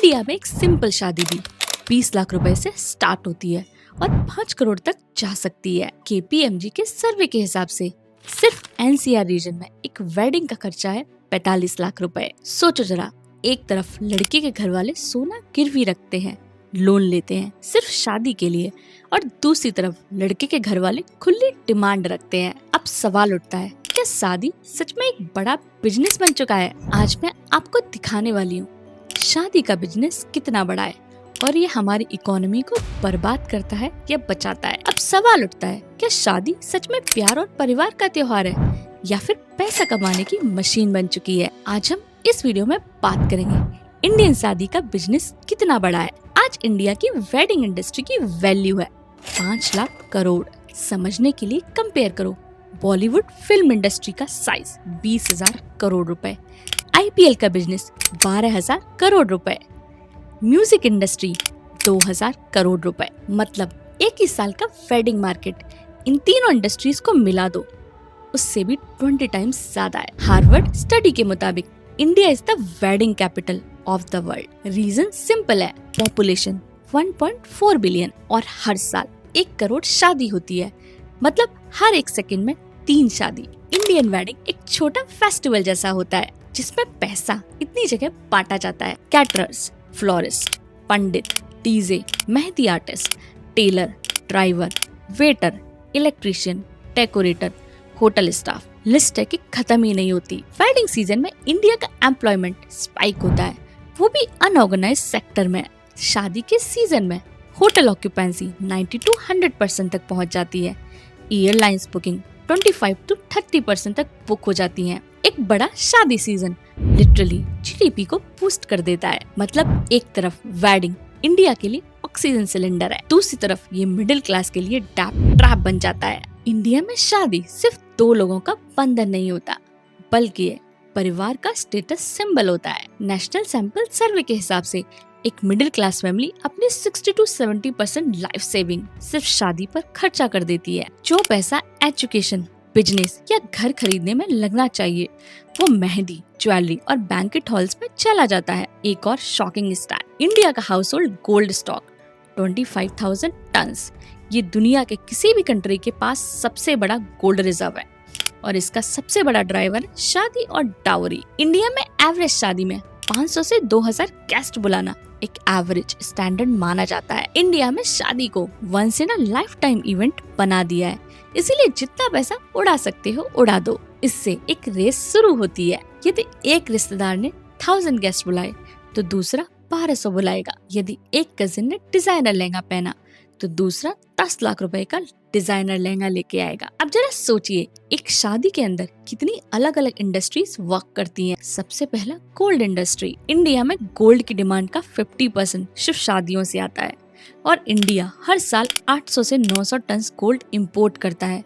India में एक simple शादी भी 20 लाख रुपए से स्टार्ट होती है और 5 करोड़ तक जा सकती है। KPMG के सर्वे के हिसाब से सिर्फ NCR रीजन में एक वेडिंग का खर्चा है 45 लाख रुपए। सोचो जरा, एक तरफ लड़के के घर वाले सोना गिरवी रखते हैं, लोन लेते हैं सिर्फ शादी के लिए, और दूसरी तरफ लड़के के घर वाले खुली डिमांड रखते हैं। अब सवाल उठता है, क्या शादी सच में एक बड़ा बिजनेस बन चुका है? आज मैं आपको दिखाने वाली हूँ शादी का बिजनेस कितना बड़ा है और ये हमारी इकोनॉमी को बर्बाद करता है या बचाता है। अब सवाल उठता है, क्या शादी सच में प्यार और परिवार का त्योहार है या फिर पैसा कमाने की मशीन बन चुकी है? आज हम इस वीडियो में बात करेंगे इंडियन शादी का बिजनेस कितना बड़ा है। आज इंडिया की वेडिंग इंडस्ट्री की वैल्यू है 5 लाख करोड़। समझने के लिए कंपेयर करो बॉलीवुड फिल्म इंडस्ट्री का साइज 20,000 करोड़ रुपए, IPL का बिजनेस 12,000 करोड़ रुपए, म्यूजिक इंडस्ट्री 2,000 करोड़ रुपए। मतलब एक ही साल का वेडिंग मार्केट इन तीनों इंडस्ट्रीज को मिला दो, उससे भी 20 टाइम्स ज्यादा है। हार्वर्ड स्टडी के मुताबिक India is the wedding capital of the world. Reason simple है, पॉपुलेशन 1.4 बिलियन और हर साल 1 करोड़ शादी होती है। मतलब हर 1 सेकंड में 3 शादी। इंडियन वेडिंग एक छोटा फेस्टिवल जैसा होता है जिसमें पैसा इतनी जगह बांटा जाता है। Caterers, florist, pandit, DJ, mehndi artist, tailor, driver, waiter, electrician, decorator, hotel staff, list है कि खत्म ही नहीं होती। वेडिंग सीजन में इंडिया का एम्प्लॉयमेंट स्पाइक होता है, वो भी अनऑर्गेनाइज्ड सेक्टर में। शादी के सीजन में होटल ऑक्यूपेंसी 90 to 100% तक पहुंच जाती है। एयरलाइंस बुकिंग 25 to 30% तक बुक हो जाती हैं। एक बड़ा शादी सीजन लिटरली GDP को बूस्ट कर देता है। मतलब एक तरफ वेडिंग इंडिया के लिए ऑक्सीजन सिलेंडर है, दूसरी तरफ ये मिडिल क्लास के लिए ट्रैप बन जाता है। इंडिया में शादी सिर्फ 2 लोगों का बंधन नहीं होता, बल्कि ये परिवार का स्टेटस सिंबल होता है। नेशनल सैंपल सर्वे के हिसाब से एक मिडिल क्लास फैमिली अपनी 60 to 70% लाइफ सेविंग सिर्फ शादी पर खर्चा कर देती है। जो पैसा एजुकेशन, बिजनेस या घर खरीदने में लगना चाहिए वो मेहंदी, ज्वेलरी और बैंकेट हॉल्स में चला जाता है। एक और शॉकिंग स्टैट, इंडिया का household gold stock 25,000 tons. ये दुनिया के किसी भी कंट्री के पास सबसे बड़ा गोल्ड रिजर्व है और इसका सबसे बड़ा ड्राइवर है शादी और डाउरी। इंडिया में एवरेज शादी में 500 से 2,000 गेस्ट बुलाना एक एवरेज स्टैंडर्ड माना जाता है। इंडिया में शादी को once in a lifetime event बना दिया है, इसीलिए जितना पैसा उड़ा सकते हो उड़ा दो। इससे एक रेस शुरू होती है। यदि एक रिश्तेदार ने 1000 गेस्ट बुलाए तो दूसरा 1200 बुलाएगा। यदि एक कजिन ने डिजाइनर लहंगा पहना तो दूसरा 10 लाख रुपए का डिजाइनर लहंगा लेके आएगा। अब जरा सोचिए, एक शादी के अंदर कितनी अलग अलग इंडस्ट्रीज वर्क करती हैं। सबसे पहला गोल्ड इंडस्ट्री। इंडिया में गोल्ड की डिमांड का 50% सिर्फ शादियों से आता है और इंडिया हर साल 800 से 900 टन गोल्ड इंपोर्ट करता है।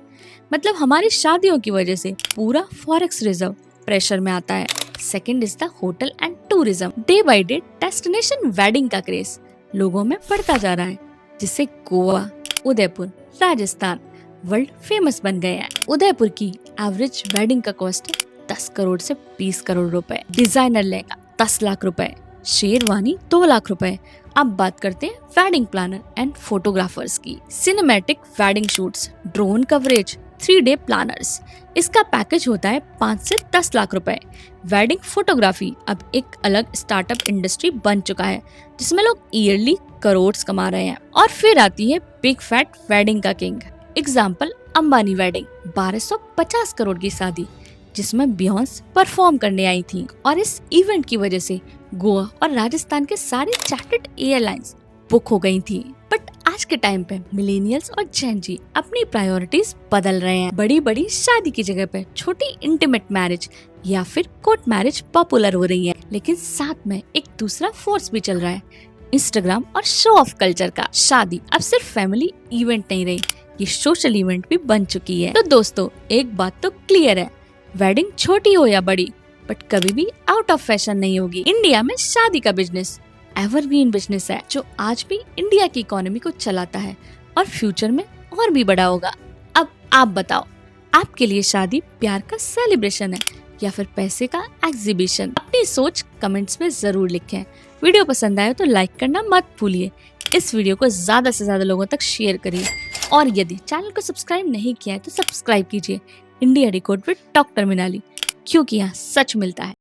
मतलब हमारी शादियों की वजह से पूरा फॉरेक्स रिजर्व प्रेशर में आता है। Second is the hotel and tourism. Day by day destination wedding का क्रेज लोगों में बढ़ता जा रहा है, जिससे गोवा, उदयपुर, राजस्थान वर्ल्ड फेमस बन गए हैं। उदयपुर की एवरेज वेडिंग का कॉस्ट है 10 करोड़ से 20 करोड़ रुपए। डिजाइनर लहंगा 10 लाख रुपए, शेरवानी 2 लाख रुपए। अब बात करते हैं वेडिंग प्लानर एंड फोटोग्राफर्स की। Cinematic wedding shoots, drone coverage, 3 day planners, इसका पैकेज होता है 5 से 10 लाख रुपए। वेडिंग फोटोग्राफी अब एक अलग स्टार्टअप इंडस्ट्री बन चुका है जिसमें लोग ईयरली करोड़ कमा रहे हैं। और फिर आती है बिग फैट वेडिंग का king. Example Ambani wedding, 1250 crore की शादी जिसमें बियॉन्स परफॉर्म करने आई थी। और इस इवेंट की वजह से गोवा और राजस्थान के सारे चार्टर्ड एयरलाइंस बुक हो गई थी। बट आज के टाइम पे मिलेनियल्स और जेन जी अपनी प्रायोरिटीज बदल रहे हैं। बड़ी बड़ी शादी की जगह पे छोटी इंटीमेट मैरिज या फिर कोर्ट मैरिज पॉपुलर हो रही है। लेकिन साथ में एक दूसरा फोर्स भी चल रहा है, इंस्टाग्राम और शो ऑफ कल्चर का। शादी अब सिर्फ फैमिली इवेंट नहीं रही, ये सोशल इवेंट भी बन चुकी है। तो दोस्तों, एक बात तो क्लियर है, वेडिंग छोटी हो या बड़ी बट कभी भी आउट ऑफ फैशन नहीं होगी। इंडिया में शादी का बिजनेस एवरग्रीन बिजनेस है जो आज भी इंडिया की इकोनॉमी को चलाता है और फ्यूचर में और भी बड़ा होगा। अब आप बताओ, आपके लिए शादी प्यार का सेलिब्रेशन है या फिर पैसे का एग्जीबिशन? अपनी सोच कमेंट्स में जरूर लिखें। वीडियो पसंद आए तो लाइक करना मत भूलिए। इस वीडियो को ज़्यादा से ज़्यादा लोगों तक शेयर करिए और यदि चैनल को सब्सक्राइब नहीं किया है तो सब्सक्राइब कीजिए इंडिया डिकोड विद डॉक्टर मिनाली, क्योंकि यहाँ सच मिलता है।